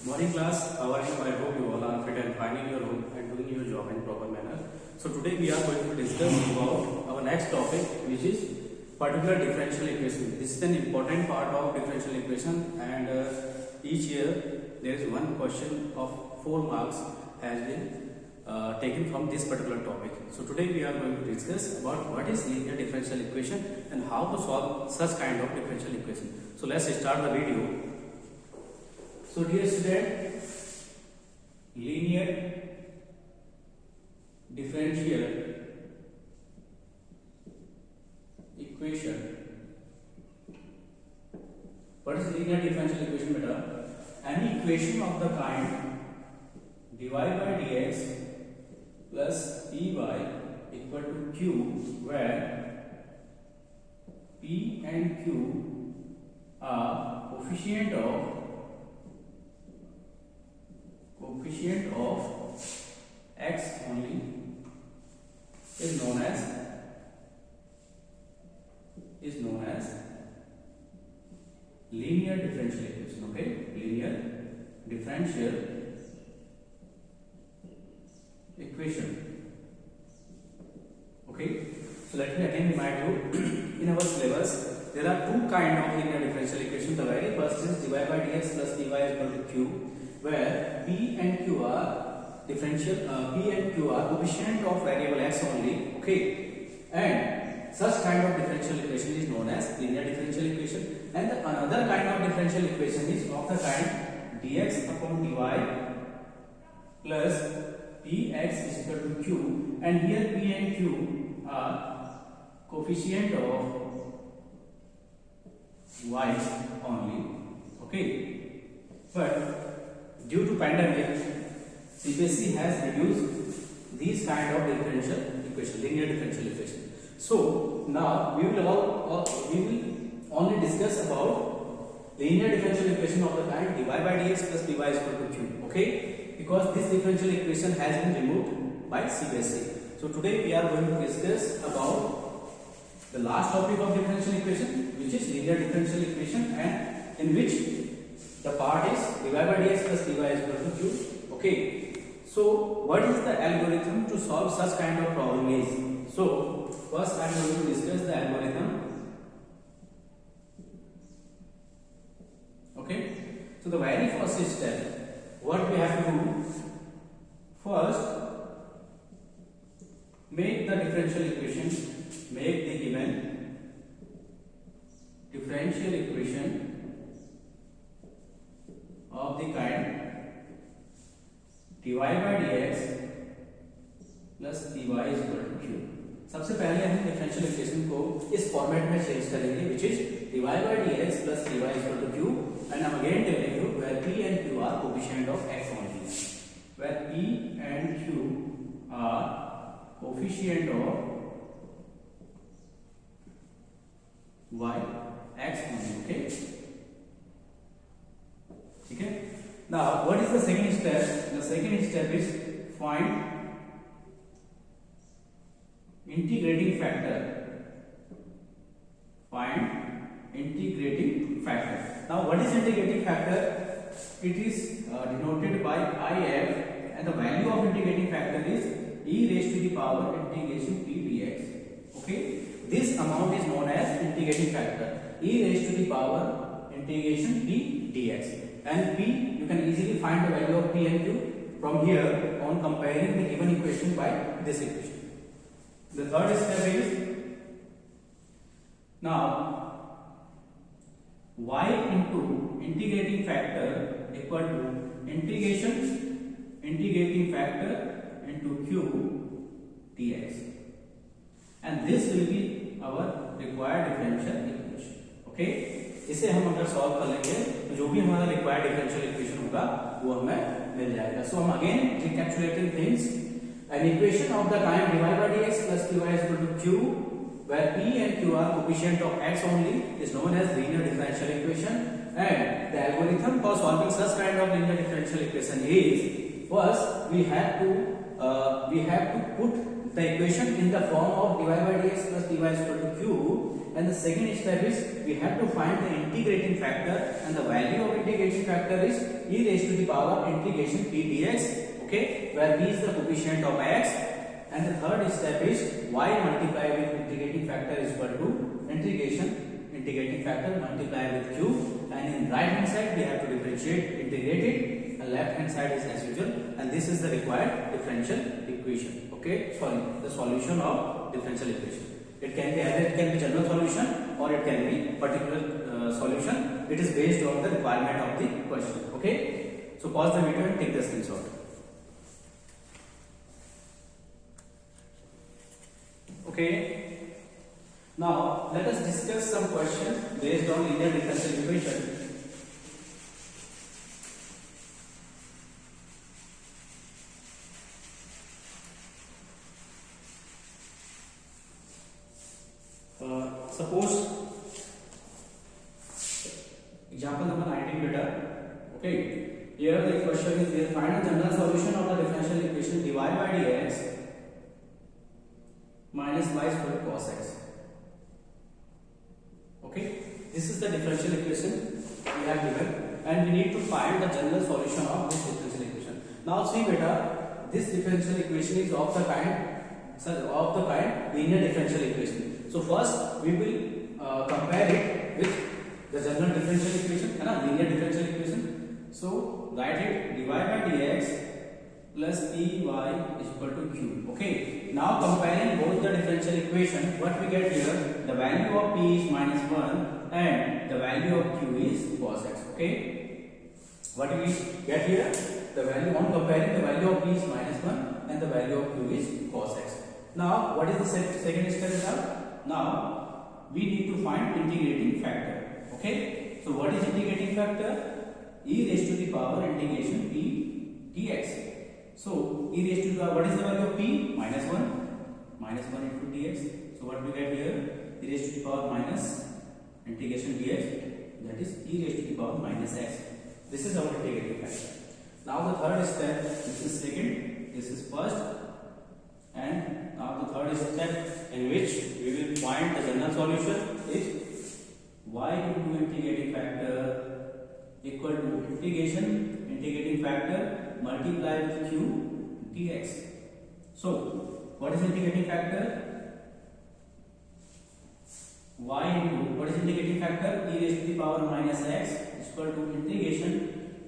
Morning class, how are you? I hope you all are fit and fine in your home and doing your job in proper manner. So today we are going to discuss about our next topic, which is particular differential equation. This is an important part of differential equation, and each year there is one question of 4 marks has been taken from this particular topic. So today we are going to discuss about what is linear differential equation and how to solve such kind of differential equation. So let's start the video. So dear student, linear differential equation. What is linear differential equation, beta? Any equation of the kind dy by dx plus dy equal to q, where p and q are coefficient of x only, is known as linear differential equation. Okay, linear differential equation. Okay, so let me again remind you, in our syllabus there are two kind of linear differential equation. The very first is dy by dx plus dy is equal to q, where p and q are coefficient of variable x only. Okay, and such kind of differential equation is known as linear differential equation. And the another kind of differential equation is of the kind dx upon dy plus px is equal to q, and here p and q are coefficient of y only. Okay, but due to pandemic, CBSE has reduced these kind of differential equation, linear differential equation. So now we will only discuss about linear differential equation of the kind dy by dx plus dy is equal to q. Okay, because this differential equation has been removed by CBSE. So today we are going to discuss about the last topic of differential equation, which is linear differential equation, and in which the part is dy by dx plus dy is equal to q. Okay, so what is the algorithm to solve such kind of problem is? So first I am going to discuss the algorithm. Okay, so the very first step, what we have to do, first make the differential equation, make the given differential equation of the kind dy by dx plus dy is equal to q. सबसे पहले हम differential equation को इस format में change करेंगे, which is dy by dx plus dy is equal to q, and I'm again telling you where p and q are coefficient of x only, where p and q are coefficient of y x only. Okay, okay. Now what is the second step? The second step is find integrating factor. Find integrating factor. Now what is integrating factor? It is denoted by if, and the value of integrating factor is e raised to the power integration p dx. Okay, this amount is known as integrating factor, e raised to the power integration p dx. And p, you can easily find the value of p and q from here on comparing the given equation by this equation. The third step is, now y into integrating factor equal to integrating factor into q dx, and this will be our required differential equation. Okay, इसे हम अगर solve कर लेंगे तो जो भी हमारा required differential equation होगा वो हमें मिल जाएगा. सो हम again recapitulating things, an equation of the kind dy by dx plus dy is equal to q, where p and q are coefficient of x only, is known as linear differential equation. And the algorithm for solving such kind of linear differential equation is, first we have to put the equation in the form of dy by dx plus dy is equal to q, and the second step is we have to find the integrating factor, and the value of integrating factor is e raised to the power integration p dx, okay, where p is the coefficient of x, and the third step is y multiplied with integrating factor is equal to integrating factor multiplied with q, and in right hand side we have to differentiate, integrate it, and left hand side is as usual, and this is the required differential equation. Okay, sorry, the solution of differential equation. It can be either it can be general solution or it can be particular solution. It is based on the requirement of the question. Okay, so pause the video and take the screenshot. Okay, now let us discuss some questions based on linear differential equation. Suppose example number 19 beta. Okay, here the question is there, find the general solution of the differential equation dy by dx minus y squared cos x. Okay, this is the differential equation we have given, and we need to find the general solution of this differential equation. Now see beta, this differential equation is of the kind linear differential equation. So first we will compare it with the general differential equation, linear differential equation. So write it dy by dx plus py is equal to q. Okay, now comparing both the differential equation, what we get here, the value of p is minus 1 and the value of q is cos x. Okay, what we get here, the value on comparing the value of p is minus 1 and the value of q is cos x. Now what is the second step? Now we need to find integrating factor. Okay, so what is integrating factor? E raised to the power integration p dx. So e raised to the power, what is the value of p? Minus 1 into dx. So what we get here, e raised to the power minus integration dx, that is e raised to the power minus x. This is our integrating factor. Now the third step, this is second, this is first, and now the third step in which we will find the general solution is y into integrating factor equal to integrating factor multiplied with q dx. So what is integrating factor? Y into, what is integrating factor? E raised to the power minus x is equal to integration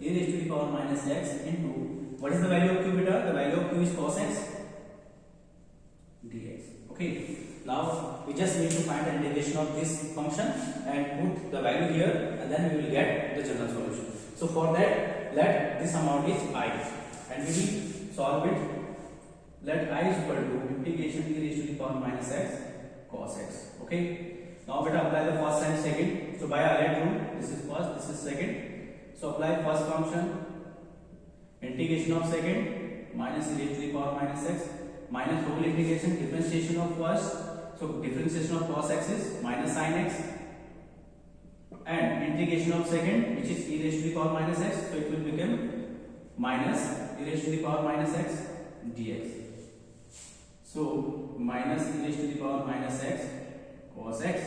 e raised to the power minus x into, what is the value of q beta? The value of q is cos x dx. Okay, now we just need to find the integration of this function and put the value here, and then we will get the general solution. So for that, let this amount is I, and we will solve it. Let I is equal to integration e raised to the power minus x cos x. Okay, now beta apply the first and second. So by Arrhenius rule, this is first, this is second. So apply first function, integration of second minus e raised to the power minus x minus whole integration differentiation of first. So differentiation of cos x is minus sin x, and integration of second, which is e raised to the power minus x, so it will become minus e raised to the power minus x dx. So minus e raised to the power minus x cos x,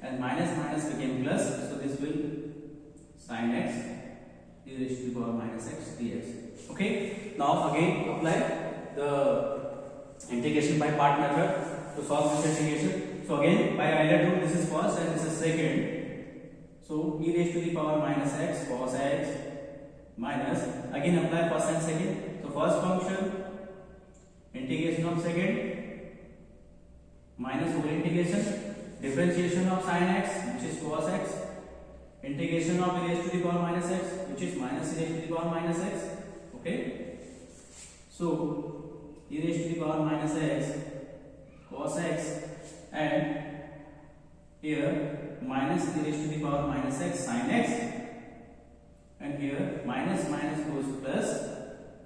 and minus minus became plus, so this will sin x e raised to the power minus x dx. Okay, now again apply the integration by part method to solve this integration. So again by Euler rule, this is first and this is second. So e raised to the power minus x cos x minus, again apply first and second. So first function, integration of second minus whole integration, differentiation of sin x, which is cos x, integration of e raised to the power minus x, which is minus e raised to the power minus x. Okay, so e raised to the power minus x cos x, and here minus e raised to the power minus x sin x, and here minus minus goes plus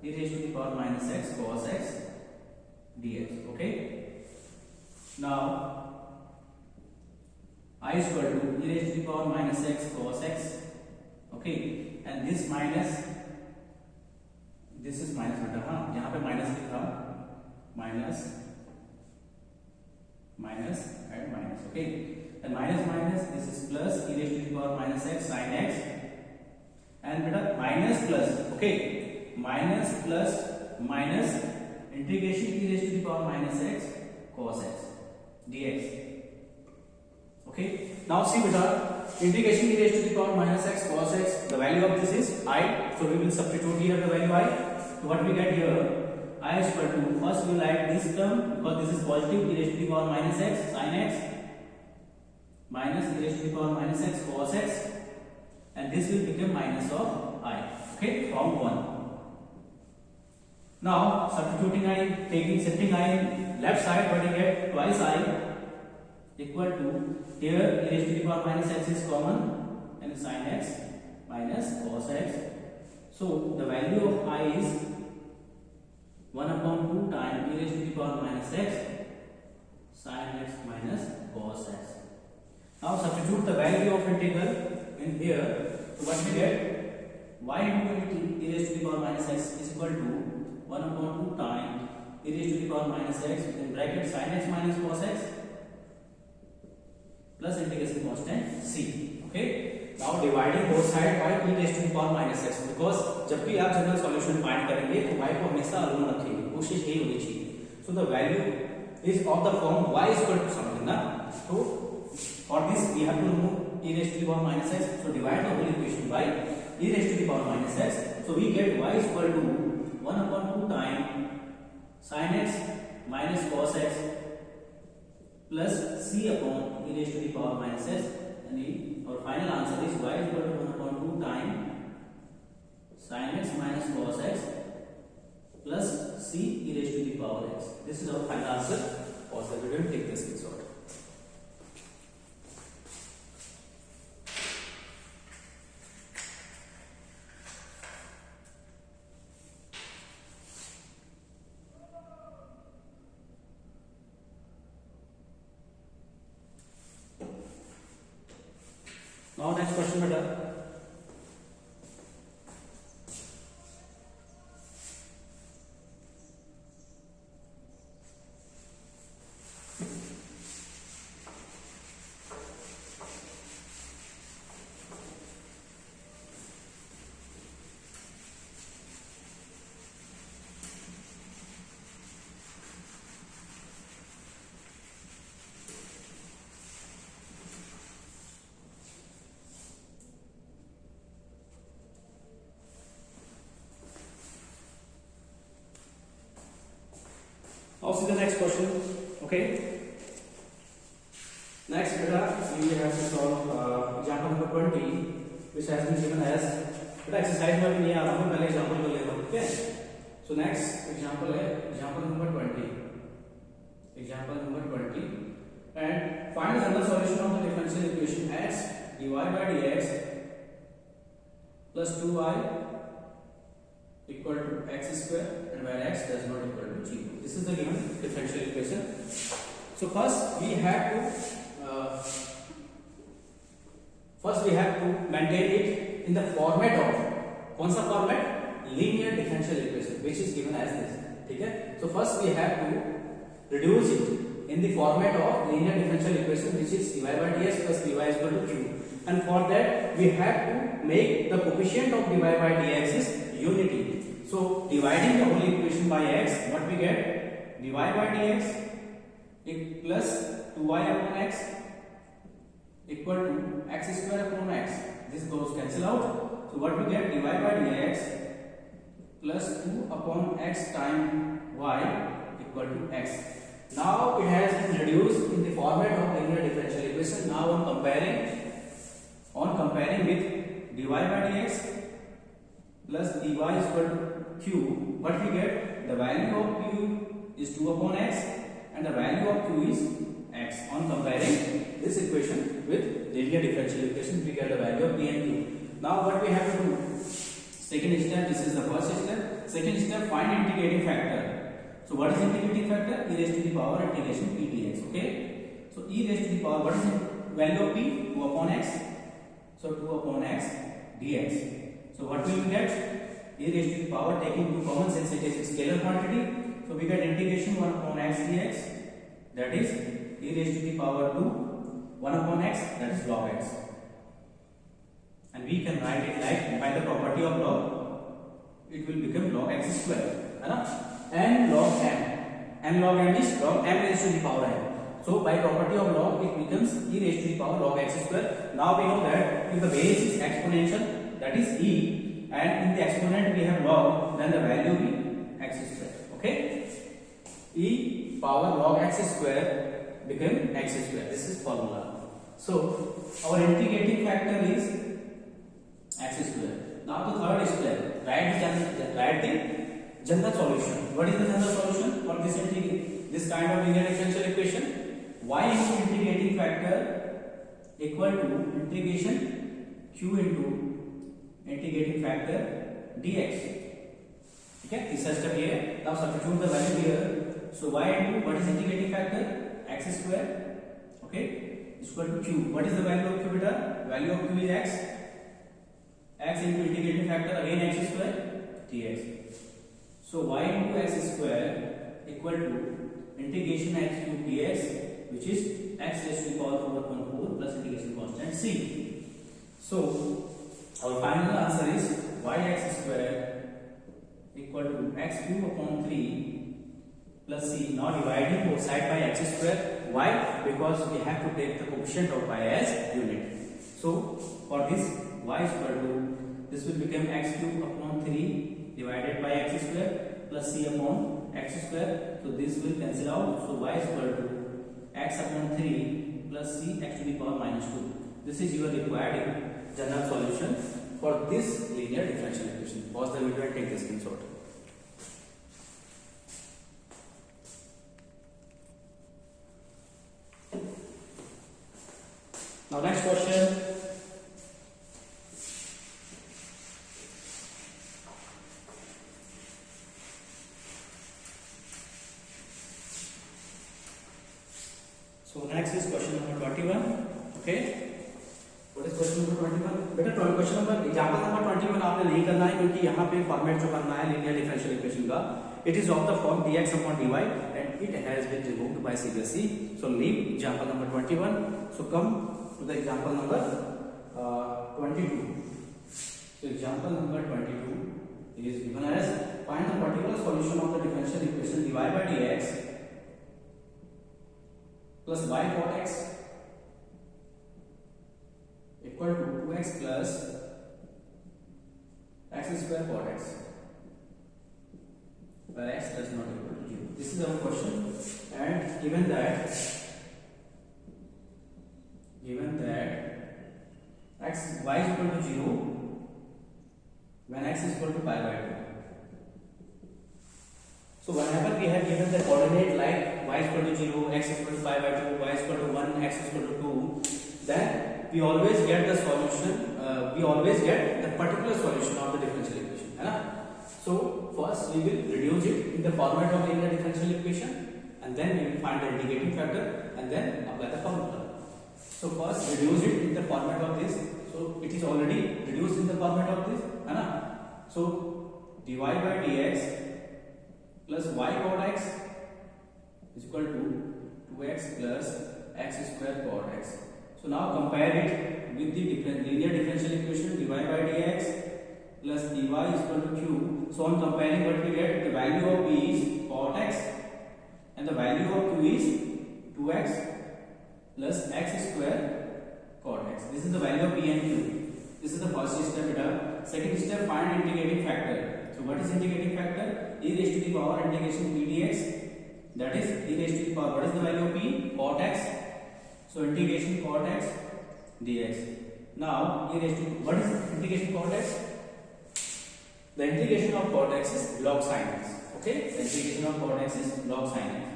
e raised to the power minus x cos x dx. Okay, now I is equal to e raised to the power minus x cos x. Okay, and this minus, this is minus beta, यहाँ पे minus लिखा, minus minus and minus. Okay, and minus minus, this is plus e raised to the power minus x sin x, and beta minus plus. Okay, minus plus minus integration e raised to the power minus x cos x dx. Okay, now see beta, integration e raised to the power minus x cos x, the value of this is I, so we will substitute here the value I. So what we get here, I is equal to, first we will write this term because this is positive, e raised to the power minus x sin x minus e raised to the power minus x cos x, and this will become minus of I. Okay, from 1. Now substituting I, setting I in left side, what we get, twice I equal to, here e raised to the power minus x is common and sin x minus cos x. So the value of I is 1 upon 2 times e raised to the power minus x sin x minus cos x. Now substitute the value of integral in here. So what we get, y into e raised to the power minus x is equal to 1 upon 2 times e raised to the power minus x in bracket sin x minus cos x plus integration constant c. Okay, now dividing both sides by e raised to the power minus x, because जब भी आप general solution find करेंगे तो y को हमेशा अलग रखेंगे, कोशिश यही होनी चाहिए. So the value is of the form y is equal to something ना, so for this we have to remove e raised to the power minus x, so divide the whole equation by e raised to the power minus x, so we get y is equal to 1 upon 2 times sin x minus cos x plus c upon e raised to the power minus x, and our final answer is y is equal to 1 upon 2 times sin x minus cos x plus c e raised to the power x. This is our final answer. Pause the video and take the screenshot. Now next question beta. Now see the next question. Okay. Next beta, we have to solve example number 20, which has been given as beta exercise में भी नहीं आ रहा हूँ, पहले example को ले रहा हूँ. Okay. So next example है example number 20. Example number 20, and find the general solution of the differential equation x dy by dx plus 2y equal to x square, and where x does not equal to 0. This is the given differential equation. So first we have to maintain it in the format of, कौन सा format, linear differential equation, which is given as this. ठीक है? So first we have to reduce it in the format of linear differential equation, which is dy by dx plus dy is equal to q. And for that we have to make the coefficient of dy by dx is unity. So dividing the whole equation by x, what we get, dy by dx plus 2y upon x equal to x square upon x. This goes cancel out. So what we get, dy by dx plus 2 upon x times y equal to x. Now it has been reduced in the format of linear differential equation. Now on comparing with dy by dx plus dy is equal to q, what we get, the value of q is 2 upon x and the value of q is x. On comparing this equation with linear differential equation, we get the value of p and q. Now what we have to do, second step, this is the first step. Second step, find integrating factor. So what is integrating factor? E raised to the power integration p dx. Okay, so e raised to the power, what is the value of p? 2 upon x. So 2 upon x dx. So what will we get? E raised to the power, taking 2 common since it is a scalar quantity. So we get integration 1 upon x dx, that is e raised to the power 2 1 upon x, that is log x. And we can write it like, by the property of log, it will become log x square, है ना? n log m is log m raised to the power n. So by property of log, it becomes e raised to the power log x square. Now we know that if the base is exponential, that is e, and in the exponent we have log, then the value will be x square. Okay, e power log x square became x square. This is formula. So our integrating factor is x square. Now the third step, write the general solution. What is the general solution for this kind of linear differential equation? Y into integrating factor equal to integration q into integrating factor dx. Okay, तीसरा step ये है. Now substitute the value here. So y into what is integrating factor? X square. Okay, equal to q. What is the value of q, beta? Value of q is x. X into integrating factor again x square dx. So y into x square equal to integration x cube dx, which is x raised to the power 4 plus integration constant c. So our final answer is yx square equal to x cube upon 3 plus c. Now dividing both sides by x square. Why? Because we have to take the coefficient of y as unit. So for this, y is equal to, this will become x cube upon 3 divided by x square plus c upon x square. So this will cancel out. So y is equal to x upon 3 plus c x to the power minus 2. This is your required general solution for this linear differential equation. Pause the video and take the screenshot. Now next question. So next is question number 21. Okay, what is question number 21? बेटा question number example number 21 आपने नहीं करना है, क्योंकि यहाँ पे format जो करना है लीनियर डिफरेंशियल इक्वेशन का, it is of the form dx upon dy and it has been removed by CBSE. So leave example number 21. So come to the example number 22. So example number 22 is given as, find the particular solution of the differential equation dy by dx plus y cot x equal to 2x plus x square cot x, where x does not equal to 0. This is our question, and given that x y is equal to 0 when x is equal to pi by 2. So whenever we have given the coordinate like y is equal to 0, x is equal to pi by 2, y is equal to 1, x is equal to 2, then we always get the solution, we always get the particular solution of the differential equation, है ना? So first we will reduce it in the format of linear differential equation, and then we will find the integrating factor and then apply the formula. So first reduce it in the format of this. So it is already reduced in the format of this, है ना? So dy by dx plus y cot x is equal to 2x plus x square cot x. So now compare it with the linear differential equation dy by dx plus dy is equal to q. So on comparing, what we get, the value of b is cot x and the value of q is 2x plus x square cot x. This is the value of p and q. This is the first step. Second step, find integrating factor. So what is integrating factor? E raised to the power integration p dx, that is e raised to the power, what is the value of p? Cot x. So integration cot x dx. Now e raised to, what is integration cot x? The integration of cot x is log sin x. Okay, the integration of cot x is log sin x.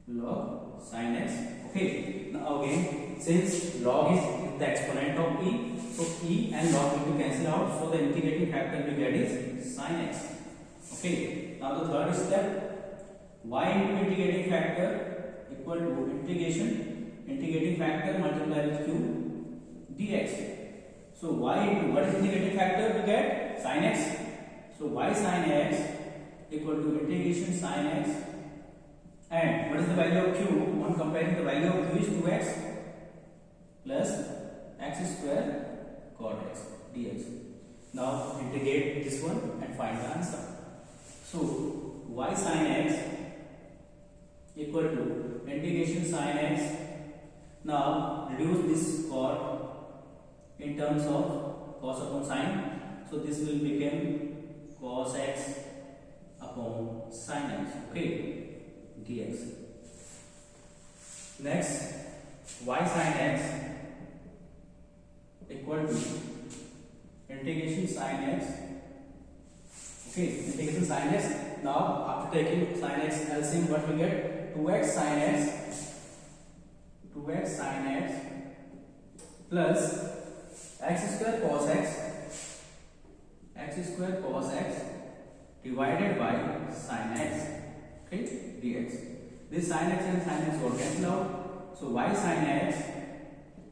Log sin x. Okay, now again, since log is the exponent of e, so e and log will be cancelled out, so the integrating factor we get is sin x. Okay, now the third step, y into integrating factor equal to integrating factor multiplied with q dx. So y into, what is integrating factor? We get sin x. So y sin x equal to integration sin x And what is the value of q? On comparing, the value of q is 2x plus x square cot x dx. Now integrate this one and find the answer. So y sin x equal to integration sin x. Now reduce this cot in terms of cos upon sin. So this will become cos x upon sin x. Okay. Dx. Next, y sin x equal to integration sin x. Okay, integration sin x. Now, after taking sin x LCM, what we get? 2x sin x plus x square cos x divided by sin x. Okay, dx. This sin x and sin x will cancel out. So y sin x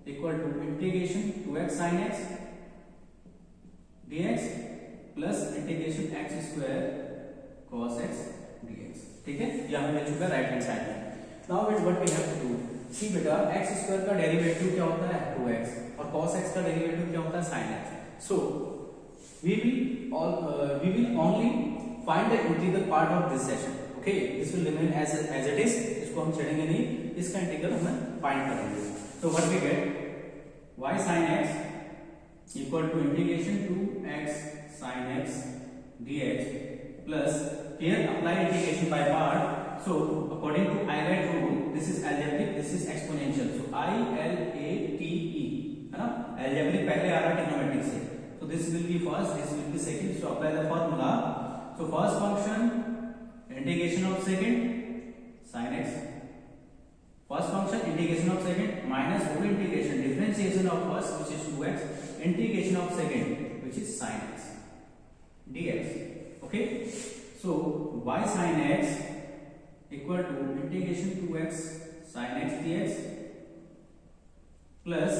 equal to integration 2x sin x dx plus integration x square cos x dx. ठीक है, ये हमें मिल चुका right hand side में. Now what we have to do, see बेटा x square का derivative क्या होता है 2x और cos x का डेरिवेटिव क्या होता है sin x. So we will only find the integral part of this section. Okay, this will remain as it is. इसको हम छेड़ेंगे नहीं, इसका इंटीग्रल हम फाइंड करेंगे. So what we get, y sin x equal to integration 2x sin x dx plus here apply integration by part. So according to Euler rule, this is algebraic, this is exponential. So ILATE है ना, algebraic पहले आ रहा है trigonometric से. So this will be first, this will be second. So apply the formula. So first function integration of second sin x, first function integration of second minus whole integration differentiation of first which is 2x integration of second which is sin x dx. Okay, so y sin x equal to integration 2x sin x dx plus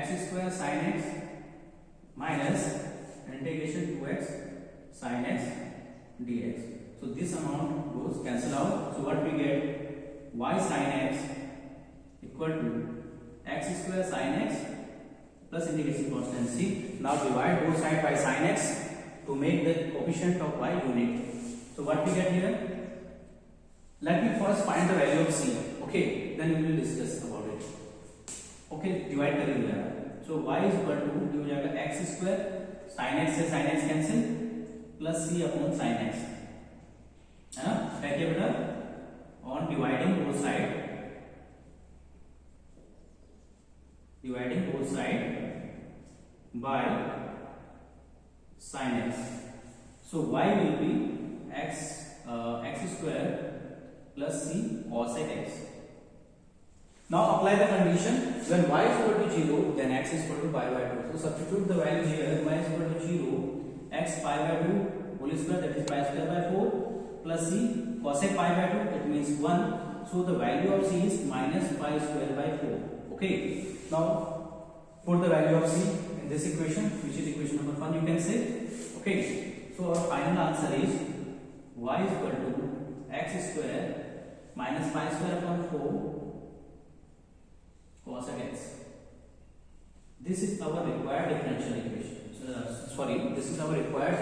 x square sin x minus integration 2x sin x dx. So this amount goes cancel out. So what we get, y sin x equal to x square sin x plus integration constant c. Now divide both sides by sin x to make the coefficient of y unit. So what we get here, let me first find the value of c. Okay, then we will discuss about it. Okay, divide करेंगे. So y is equal to हो जाएगा x square sin x से sin x cancel plus c upon sin x. है ना, क्या बेटा, on dividing both side by sin x. So y will be x square plus c cos x. Now apply the condition, when y is equal to 0 then x is equal to pi by 2. So substitute the value here, y is equal to 0, x pi by 2 whole square, that is pi square by 4 plus c cosec pi by 2, it means 1. So the value of c is minus pi square by 4. Okay, now put the value of c in this equation, which is equation number 1 you can say. Okay, so our final answer is y is equal to x square minus pi square upon 4 cosec x. This is our required differential equation. This is our required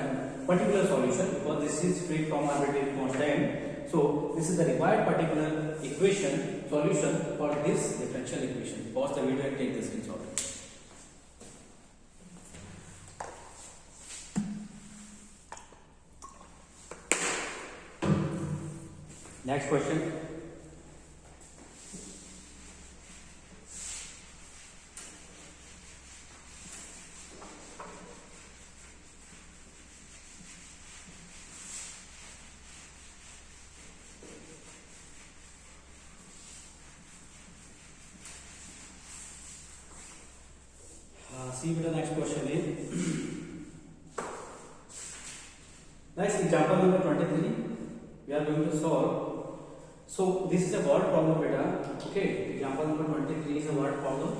particular solution, because this is free from arbitrary constant. So this is the required particular equation solution for this differential equation. Pause the video and take the screenshot. Next question. See the next question is next example number 23 we are going to solve. So this is a word problem beta. Okay, example number 23 is a word problem.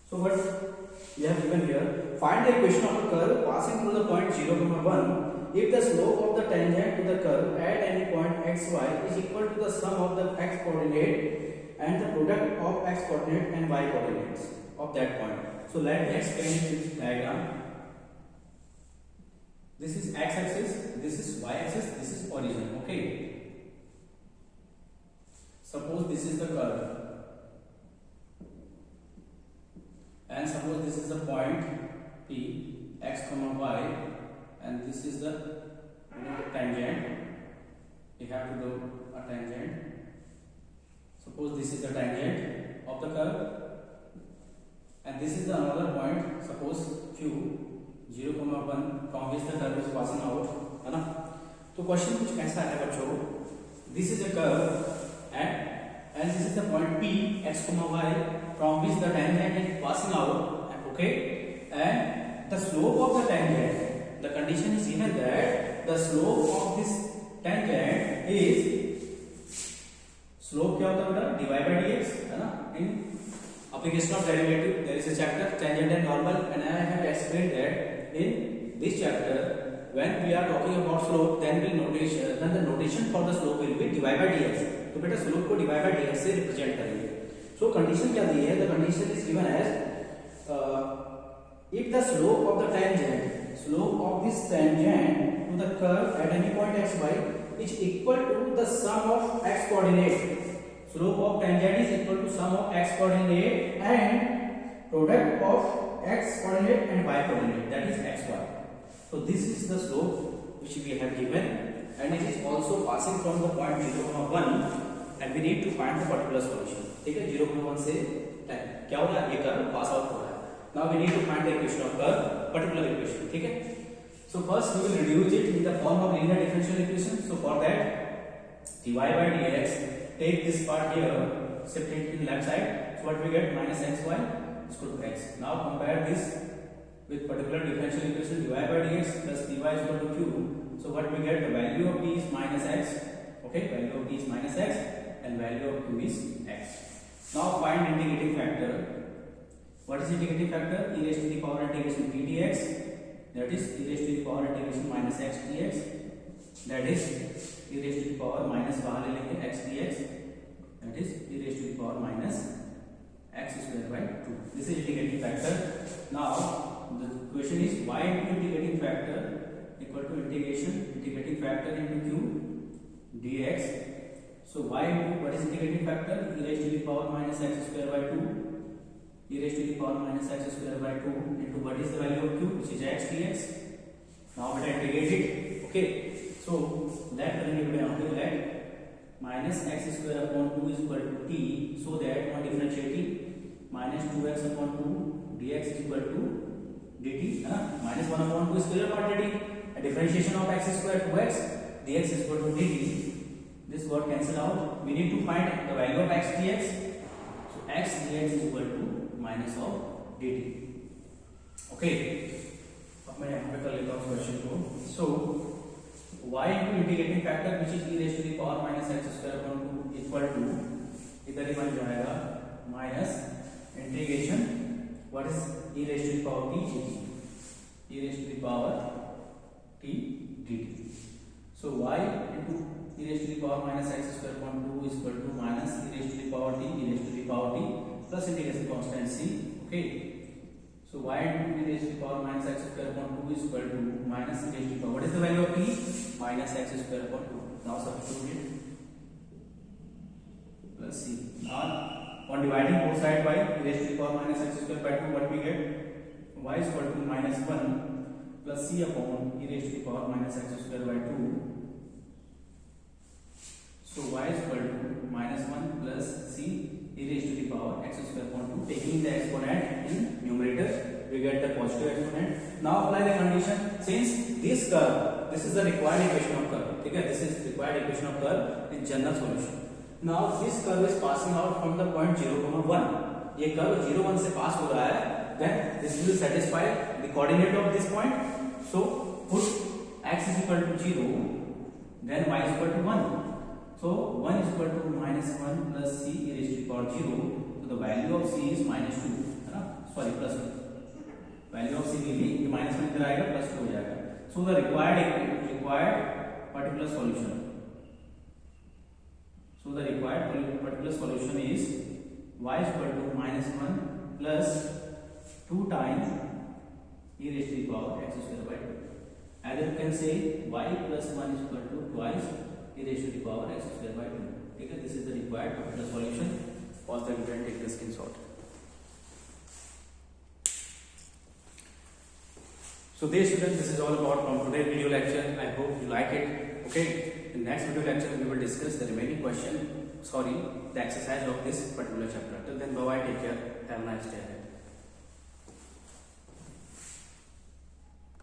So what we have given here, find the equation of a curve passing through the point 0, 1 if the slope of the tangent to the curve at any point xy is equal to the sum of the x coordinate and the product of x coordinate and y coordinates of that point. So let me explain this diagram. This is x axis, this is y axis, this is origin. Okay. Suppose this is the curve, and suppose this is the point P, x comma y, and this is the tangent. We have to do a tangent. Suppose this is the tangent of the curve, and this is the another point. Suppose Q 0,1 from which the curve is passing out, है ना? तो question कुछ ऐसा है बच्चों. This is a curve and this is the point P x, y from which the tangent is passing out. Okay, and the slope of the tangent. The condition is given that the slope of this tangent is slope क्या होता है बेटा? dy by dx, है ना? In application of derivative, there is a chapter tangent and normal, and I have explained that in this chapter when we are talking about slope, then the notation for the slope will be dy by dx. तो बेटा slope को dy by dx से represent करेंगे. So condition क्या दी है? The condition is given as if the slope of the tangent, slope of this tangent to the curve at any point xy is equal to the sum of x coordinate. Slope of tangent is equal to sum of x coordinate and product of x coordinate and y coordinate, that is xy. So this is the slope which we have given, and it is also passing from the point 0,1, and we need to find the particular solution. ठीक है, 0,1 से 10 क्या हो रहा है? ये curve pass out हो रहा है. Now we need to find the equation of curve, particular equation. ठीक है. So first we will reduce it in the form of linear differential equation. So for that, dy by dx, take this part here, shift it in left side. So what we get? Minus xy is equal to x. Now compare this with particular differential equation, dy by dx plus dy is equal to q. So what we get? The value of p is minus x. Okay, value of p is minus x and value of q is x. Now find integrating factor. What is integrating factor? E raised to the power integration p dx, that is e raised to the power integration minus x dx, that is e raised to the power minus बाहर ले लेंगे x dx, that is e raised to the power minus x square by 2. This is integrating factor. Now the question is y into integrating factor equal to integrating factor into q dx. So y into what is integrating factor? E raised to the power minus x square by 2, e raised to the power minus x square by 2 into what is the value of q, which is x dx. Now we integrate it. Okay, so that करेंगे बेटा यहाँ पे let minus x square upon 2 is equal to t, so that on differentiating minus 2x upon 2 dx is equal to dt, है ना? Minus 1 upon 2 is scalar quantity, a differentiation of x square to x dx is equal to dt. This got cancelled out. We need to find the value of x dx. So x dx is equal to minus of dt. Okay, अब मैं यहाँ पे कर लेता हूँ question को. So y into integrating factor which is e raised to the power minus x square upon 2 equal to, इधर ही बन जाएगा minus integration what is e raised to the power t dt, e raised to the power t dt. So y into e raised to the power minus x square upon 2 is equal to minus e raised to the power t, e raised to the power t plus integration constant c. Okay, so y into e raised to the power minus x square upon 2 is equal to minus e raised to the power, what is the value of t? Minus x square upon 2. Now substitute it plus c. Now on dividing both sides by e raised to the power minus x square by 2, what we get? Y is equal to minus 1 plus c upon e raised to the power minus x square by 2. So y is equal to minus 1 plus c e raised to the power x square upon 2. Taking the exponent in numerator, we get the positive exponent. Now apply the condition. Since this curve, this is the required equation of curve. Okay, this is required equation of curve in general solution. Now this curve is passing out from the point 0,1. ये curve 0,1 से pass हो रहा है. Then this will satisfy the coordinate of this point. So put x is equal to 0, then y is equal to 1. So 1 is equal to minus 1 plus c e raised to the power 0. So the value of c is minus 2, है ना? Sorry, plus 2. Value of c will be minus 1 इधर आएगा, plus 2 हो जाएगा. So the required particular solution. So the required particular solution is y is equal to -1 plus 2 times e raised to the power x square by 2. Either you can say y plus 1 is equal to twice e raised to the power x square by 2. Okay, this is the required particular solution. Pause the video and take the screenshot. So dear students, this is all about from today's video lecture. I hope you like it. Okay, in next video lecture we will discuss the remaining the exercise of this particular chapter. Till then, bye bye, take care, have a nice day.